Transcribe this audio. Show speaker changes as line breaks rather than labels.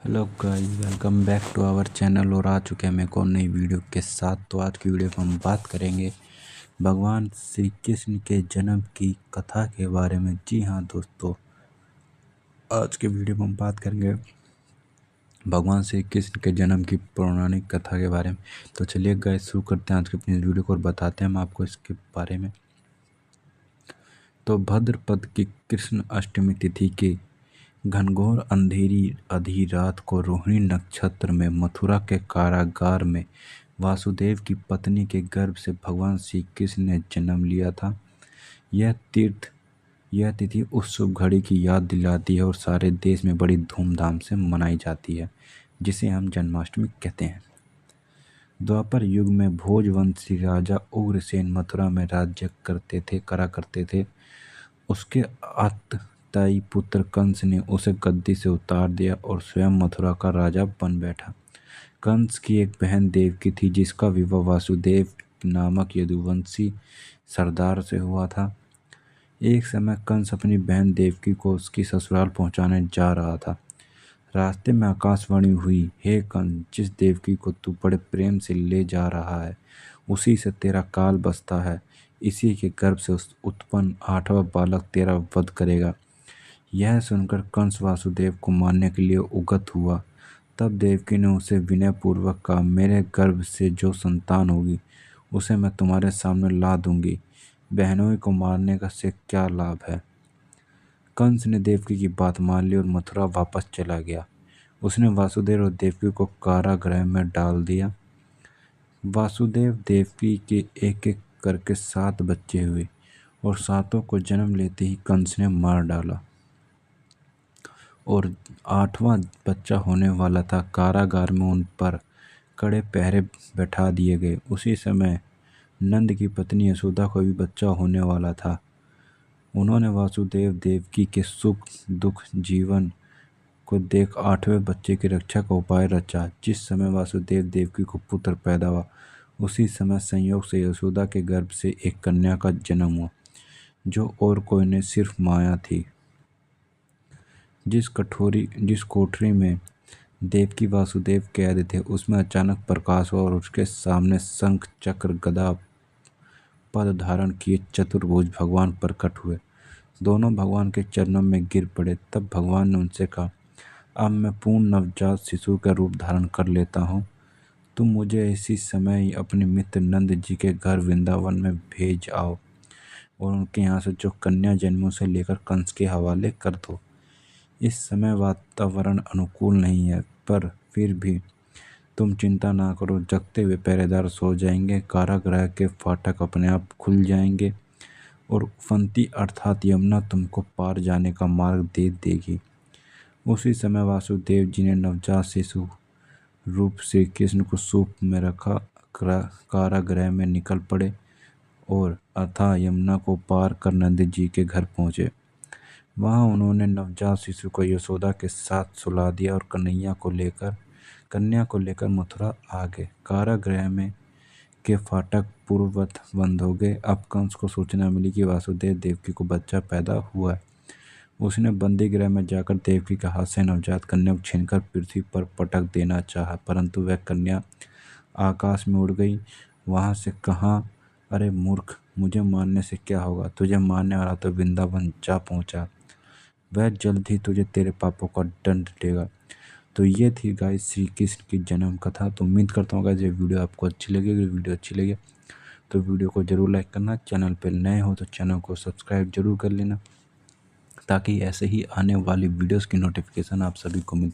Hello guys, welcome back to our channel. और आ चुके हैं मैं एक और नई वीडियो के साथ। तो आज की वीडियो में हम बात करेंगे भगवान श्री कृष्ण के जन्म की कथा के बारे में। जी हाँ दोस्तों, आज के वीडियो में हम बात करेंगे भगवान श्री कृष्ण के जन्म की पौराणिक कथा के बारे में। तो चलिए गाइस, शुरू करते हैं आज की अपनी वीडियो को और बताते हैं हम आपको इसके बारे में। तो भाद्रपद की कृष्ण अष्टमी तिथि की घनघोर अंधेरी आधी रात को रोहिणी नक्षत्र में मथुरा के कारागार में वासुदेव की पत्नी के गर्भ से भगवान श्री कृष्ण ने जन्म लिया था। यह तिथि उस शुभ घड़ी की याद दिलाती है और सारे देश में बड़ी धूमधाम से मनाई जाती है, जिसे हम जन्माष्टमी कहते हैं। द्वापर युग में भोजवंशी राजा उग्रसेन मथुरा में राज्य करा करते थे। उसके आतताई पुत्र कंस ने उसे गद्दी से उतार दिया और स्वयं मथुरा का राजा बन बैठा। कंस की एक बहन देवकी थी, जिसका विवाह वासुदेव नामक यदुवंशी सरदार से हुआ था। एक समय कंस अपनी बहन देवकी को उसकी ससुराल पहुंचाने जा रहा था। रास्ते में आकाशवाणी हुई, हे कंस, जिस देवकी को तू बड़े प्रेम से ले जा रहा है, उसी से तेरा काल बसता है। इसी के गर्भ से उत्पन्न 8वां बालक तेरा वध करेगा। यह सुनकर कंस वासुदेव को मारने के लिए उगत हुआ। तब देवकी ने उसे विनयपूर्वक कहा, मेरे गर्भ से जो संतान होगी उसे मैं तुम्हारे सामने ला दूंगी। बहनों को मारने का से क्या लाभ है। कंस ने देवकी की बात मान ली और मथुरा वापस चला गया। उसने वासुदेव और देवकी को कारागृह में डाल दिया। वासुदेव देवकी के एक एक करके 7 बच्चे हुए और सातों को जन्म लेते ही कंस ने मार डाला और 8वां बच्चा होने वाला था। कारागार में उन पर कड़े पहरे बैठा दिए गए। उसी समय नंद की पत्नी यशोदा को भी बच्चा होने वाला था। उन्होंने वासुदेव देवकी के सुख दुख जीवन को देख 8वें बच्चे की रक्षा का उपाय रचा। जिस समय वासुदेव देवकी को पुत्र पैदा हुआ, उसी समय संयोग से यशोदा के गर्भ से एक कन्या का जन्म हुआ, जो और कोई नहीं सिर्फ माया थी। जिस कोठरी में देवकी वासुदेव कैद थे, उसमें अचानक प्रकाश हुआ और उसके सामने शंख चक्र गदा पद धारण किए चतुर्भुज भगवान प्रकट हुए। दोनों भगवान के चरणों में गिर पड़े। तब भगवान ने उनसे कहा, अब मैं पूर्ण नवजात शिशु का रूप धारण कर लेता हूँ। तुम मुझे इसी समय ही अपने मित्र नंद जी के घर वृंदावन में भेज आओ और उनके यहाँ से जो कन्या जन्मों से लेकर कंस के हवाले कर दो। इस समय वातावरण अनुकूल नहीं है, पर फिर भी तुम चिंता ना करो। जगते हुए पहरेदार सो जाएंगे, कारागृह के फाटक अपने आप खुल जाएंगे और फंती अर्थात यमुना तुमको पार जाने का मार्ग दे देगी। उसी समय वासुदेव जी ने नवजात शिशु रूप श्री कृष्ण को सूप में रखा कारागृह में निकल पड़े और अथाह यमुना को पार कर नंद जी के घर पहुंचे। वहां उन्होंने नवजात शिशु को यशोदा के साथ सुला दिया और कन्या को लेकर मथुरा आ गए। कारागृह में के फाटक पूर्ववत बंद हो गए। अब कंस को सूचना मिली कि वासुदेव देवकी को बच्चा पैदा हुआ है। उसने बंदी गृह में जाकर देवकी के हाथ से नवजात कन्या को छीनकर पृथ्वी पर पटक देना चाहा, परंतु वह कन्या आकाश में उड़ गई। वहां से कहा, अरे मूर्ख, मुझे मारने से क्या होगा। तुझे मारने वाला तो वृंदावन जा पहुंचा। वह जल्द ही तुझे तेरे पापों का दंड देगा। तो ये थी गाइस श्री कृष्ण की जन्म कथा। तो उम्मीद करता हूँ गाइस ये वीडियो आपको अच्छी लगी। अगर वीडियो अच्छी लगी तो वीडियो को जरूर लाइक करना। चैनल पर नए हो तो चैनल को सब्सक्राइब जरूर कर लेना, ताकि ऐसे ही आने वाली वीडियोस की नोटिफिकेशन आप सभी को मिल